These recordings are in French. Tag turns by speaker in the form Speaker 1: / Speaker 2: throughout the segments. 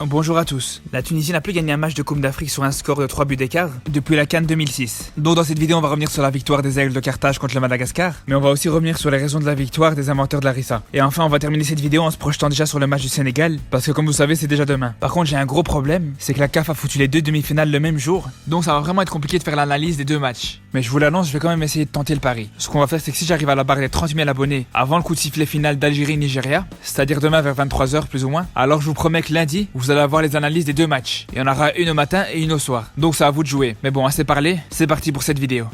Speaker 1: Bonjour à tous. La Tunisie n'a plus gagné un match de Coupe d'Afrique sur un score de 3 buts d'écart depuis la CAN 2006. Donc dans cette vidéo on va revenir sur la victoire des Aigles de Carthage contre le Madagascar, mais on va aussi revenir sur les raisons de la victoire des inventeurs de la Rissa. Et enfin on va terminer cette vidéo en se projetant déjà sur le match du Sénégal, parce que comme vous savez c'est déjà demain. Par contre j'ai un gros problème, c'est que la CAF a foutu les deux demi-finales le même jour, donc ça va vraiment être compliqué de faire l'analyse des deux matchs. Mais je vous l'annonce, je vais quand même essayer de tenter le pari. Ce qu'on va faire c'est que si j'arrive à la barre des 30 000 abonnés avant le coup de sifflet final d'Algérie-Nigeria, c'est-à-dire demain vers 23h plus ou moins, alors je vous promets que lundi vous allez avoir les analyses des deux matchs. Il y en aura une au matin et une au soir. Donc c'est à vous de jouer. Mais bon, assez parlé, c'est parti pour cette vidéo.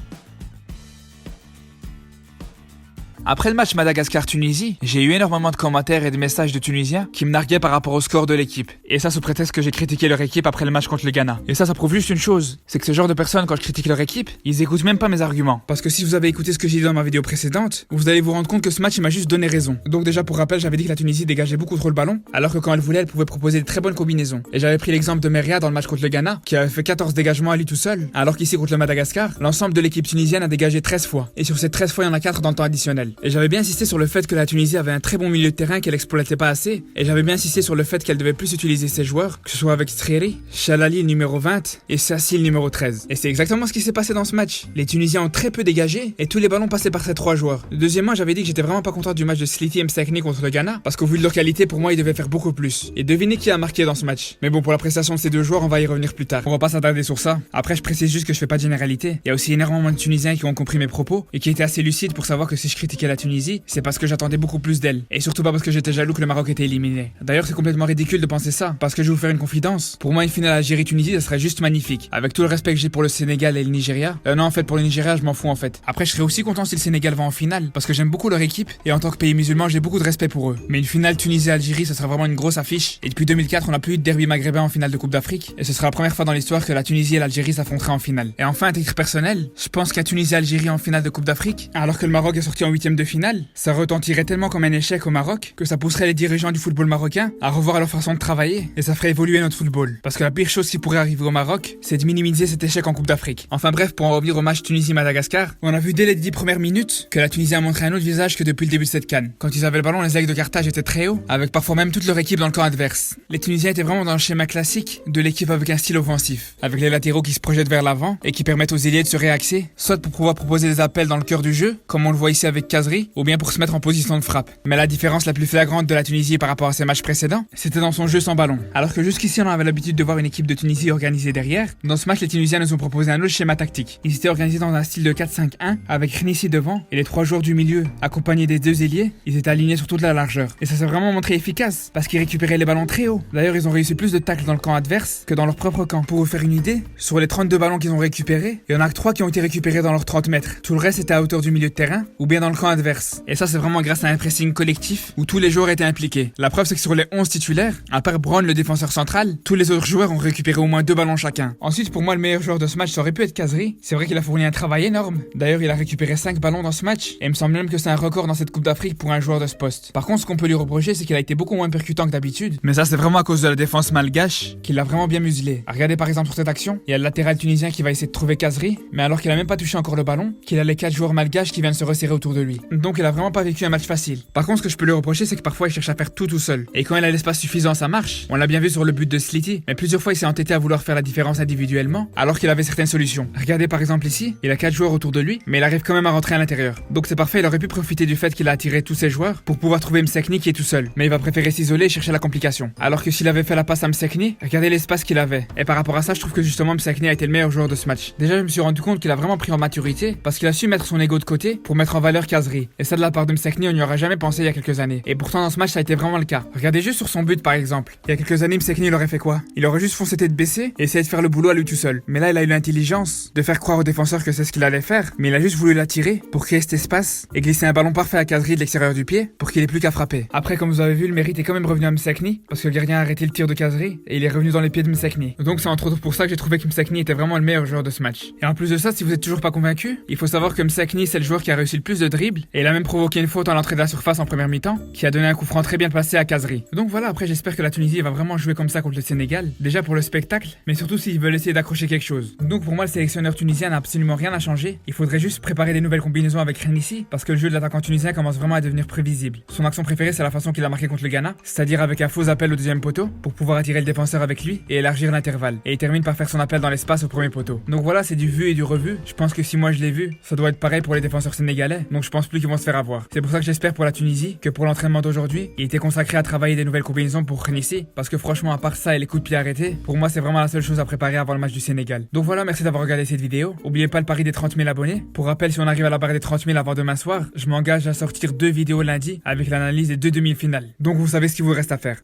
Speaker 1: Après le match Madagascar-Tunisie, j'ai eu énormément de commentaires et de messages de Tunisiens qui me narguaient par rapport au score de l'équipe. Et ça sous prétexte que j'ai critiqué leur équipe après le match contre le Ghana. Et ça prouve juste une chose, c'est que ce genre de personnes, quand je critique leur équipe, ils écoutent même pas mes arguments. Parce que si vous avez écouté ce que j'ai dit dans ma vidéo précédente, vous allez vous rendre compte que ce match il m'a juste donné raison. Donc déjà pour rappel, j'avais dit que la Tunisie dégageait beaucoup trop le ballon, alors que quand elle voulait, elle pouvait proposer de très bonnes combinaisons. Et j'avais pris l'exemple de Meria dans le match contre le Ghana, qui avait fait 14 dégagements à lui tout seul, alors qu'ici contre le Madagascar, l'ensemble de l'équipe tunisienne a dégagé 13 fois. Et sur ces 13 fois, il y en a 4 dans le temps additionnel. Et j'avais bien insisté sur le fait que la Tunisie avait un très bon milieu de terrain qu'elle exploitait pas assez, et j'avais bien insisté sur le fait qu'elle devait plus utiliser ses joueurs, que ce soit avec Streri, Chalali le numéro 20 et Sassi le numéro 13. Et c'est exactement ce qui s'est passé dans ce match. Les Tunisiens ont très peu dégagé et tous les ballons passaient par ces trois joueurs. Deuxièmement, j'avais dit que j'étais vraiment pas content du match de Sliti Msakni contre le Ghana, parce qu'au vu de leur qualité, pour moi, ils devaient faire beaucoup plus. Et devinez qui a marqué dans ce match. Mais bon, pour la prestation de ces deux joueurs, on va y revenir plus tard. On va pas s'attarder sur ça. Après, je précise juste que je fais pas de généralité. Il y a aussi énormément de Tunisiens qui ont compris mes propos et qui étaient assez lucides pour savoir que si je critiquais la Tunisie, c'est parce que j'attendais beaucoup plus d'elle. Et surtout pas parce que j'étais jaloux que le Maroc était éliminé. D'ailleurs, c'est complètement ridicule de penser ça, parce que je vais vous faire une confidence. Pour moi, une finale Algérie-Tunisie, ça serait juste magnifique. Avec tout le respect que j'ai pour le Sénégal et le Nigeria. Non, en fait, pour le Nigeria, je m'en fous en fait. Après, je serais aussi content si le Sénégal va en finale, parce que j'aime beaucoup leur équipe, et en tant que pays musulman, j'ai beaucoup de respect pour eux. Mais une finale Tunisie-Algérie, ça sera vraiment une grosse affiche. Et depuis 2004, on n'a plus eu de derby maghrébin en finale de Coupe d'Afrique, et ce sera la première fois dans l'histoire que la Tunisie et l'Algérie s'affronteraient en finale. Et enfin, à titre personnel, je pense qu'à Tunisie-Algérie en finale de Coupe d'Afrique, alors que le Maroc est sorti en huitième de finale, ça retentirait tellement comme un échec au Maroc que ça pousserait les dirigeants du football marocain à revoir leur façon de travailler, et ça ferait évoluer notre football. Parce que la pire chose qui pourrait arriver au Maroc, c'est de minimiser cet échec en Coupe d'Afrique. Enfin bref, pour en revenir au match Tunisie-Madagascar, on a vu dès les 10 premières minutes que la Tunisie a montré un autre visage que depuis le début de cette CAN. Quand ils avaient le ballon, les Aigles de Carthage étaient très hauts, avec parfois même toute leur équipe dans le camp adverse. Les Tunisiens étaient vraiment dans le schéma classique de l'équipe avec un style offensif, avec les latéraux qui se projettent vers l'avant et qui permettent aux ailiers de se réaxer, soit pour pouvoir proposer des appels dans le cœur du jeu, comme on le voit ici avec Kazri, ou bien pour se mettre en position de frappe. Mais la différence la plus flagrante de la Tunisie par rapport à ses matchs précédents, c'était dans son jeu sans ballon. Alors que jusqu'ici on avait l'habitude de voir une équipe de Tunisie organisée derrière, dans ce match les Tunisiens nous ont proposé un autre schéma tactique. Ils étaient organisés dans un style de 4-5-1, avec Knissi devant, et les trois joueurs du milieu, accompagnés des deux ailiers, ils étaient alignés sur toute la largeur. Et ça s'est vraiment montré efficace, parce qu'ils récupéraient les ballons très haut. D'ailleurs ils ont réussi plus de tacles dans le camp adverse que dans leur propre camp. Pour vous faire une idée, sur les 32 ballons qu'ils ont récupérés, il y en a que 3 qui ont été récupérés dans leurs 30 mètres. Tout le reste était à hauteur du milieu de terrain, ou bien dans le camp adverse. Et ça c'est vraiment grâce à un pressing collectif, où tous les joueurs étaient impliqués. La preuve c'est que sur les 11 titulaires, à part Brown le défenseur central, tous les autres joueurs ont récupéré au moins 2 ballons chacun. Ensuite pour moi le meilleur joueur de ce match ça aurait pu être Kazri. C'est vrai qu'il a fourni un travail énorme. D'ailleurs il a récupéré 5 ballons dans ce match, et il me semble même que c'est un record dans cette Coupe d'Afrique pour un joueur de ce poste. Par contre ce qu'on peut lui reprocher c'est qu'il a été beaucoup moins percutant que d'habitude, mais ça c'est vraiment à cause de la défense malgache qu'il l'a vraiment bien muselé. Regardez par exemple sur cette action, il y a le latéral tunisien qui va essayer de trouver Kazri, mais alors qu'il a même pas touché encore le ballon, qu'il a les 4 joueurs malgaches qui viennent se resserrer autour de lui. Donc il a vraiment pas vécu un match facile. Par contre ce que je peux lui reprocher c'est que parfois il cherche à faire tout seul. Et quand il a l'espace suffisant ça marche. On l'a bien vu sur le but de Sliti, mais plusieurs fois il s'est entêté à vouloir faire la différence individuellement alors qu'il avait certaines solutions. Regardez par exemple ici, il a 4 joueurs autour de lui, mais il arrive quand même à rentrer à l'intérieur. Donc c'est parfait, il aurait pu profiter du fait qu'il a attiré tous ses joueurs pour pouvoir trouver Msakni qui est tout seul. Mais il va préférer s'isoler et chercher la complication. Alors que s'il avait fait la passe à Msakni, regardez l'espace qu'il avait. Et par rapport à ça, je trouve que justement Msakni a été le meilleur joueur de ce match. Déjà je me suis rendu compte qu'il a vraiment pris en maturité parce qu'il a su mettre son ego de côté pour mettre en valeur Kazri. Et ça de la part de Msakni, on n'y aurait jamais pensé il y a quelques années. Et pourtant dans ce match ça a été vraiment le cas. Regardez juste sur son but par exemple. Il y a quelques années Msakni il aurait fait quoi? Il aurait juste foncé tête baissée et essayé de faire le boulot à lui tout seul. Mais là il a eu l'intelligence de faire croire aux défenseurs que c'est ce qu'il allait faire, mais il a juste voulu l'attirer pour créer cet espace et glisser un ballon parfait à Kazri de l'extérieur du pied pour qu'il ait plus qu'à frapper. Après comme vous avez vu le mérite est quand même revenu à Msakni parce que le gardien a arrêté le tir de Kazri et il est revenu dans les pieds de Msakni. Donc c'est entre autres pour ça que j'ai trouvé que Msakni était vraiment le meilleur joueur de ce match. Et en plus de ça, si vous êtes toujours pas convaincu, il faut savoir que Msakni c'est le joueur qui a réussi le plus de dribbles possible. Et il a même provoqué une faute à l'entrée de la surface en première mi-temps, qui a donné un coup franc très bien placé à Kazri. Donc voilà, après j'espère que la Tunisie va vraiment jouer comme ça contre le Sénégal. Déjà pour le spectacle, mais surtout s'ils veulent essayer d'accrocher quelque chose. Donc pour moi, le sélectionneur tunisien n'a absolument rien à changer. Il faudrait juste préparer des nouvelles combinaisons avec Renissi, parce que le jeu de l'attaquant tunisien commence vraiment à devenir prévisible. Son action préférée, c'est la façon qu'il a marqué contre le Ghana, c'est-à-dire avec un faux appel au deuxième poteau, pour pouvoir attirer le défenseur avec lui et élargir l'intervalle. Et il termine par faire son appel dans l'espace au premier poteau. Donc voilà, c'est du vu et du revu. Je pense que si moi je l'ai vu, ça doit être pareil pour les défenseurs sénégalais, donc je pense plus qu'ils vont se faire avoir. C'est pour ça que j'espère pour la Tunisie que pour l'entraînement d'aujourd'hui, il était consacré à travailler des nouvelles combinaisons pour Renissi, parce que franchement, à part ça et les coups de pied arrêtés, pour moi c'est vraiment la seule chose à préparer avant le match du Sénégal. Donc voilà, merci d'avoir regardé cette vidéo. N'oubliez pas le pari des 30 000 abonnés. Pour rappel, si on arrive à la barre des 30 000 avant demain soir, je m'engage à sortir 2 vidéos lundi avec l'analyse des 2 demi-finales. Donc vous savez ce qu'il vous reste à faire.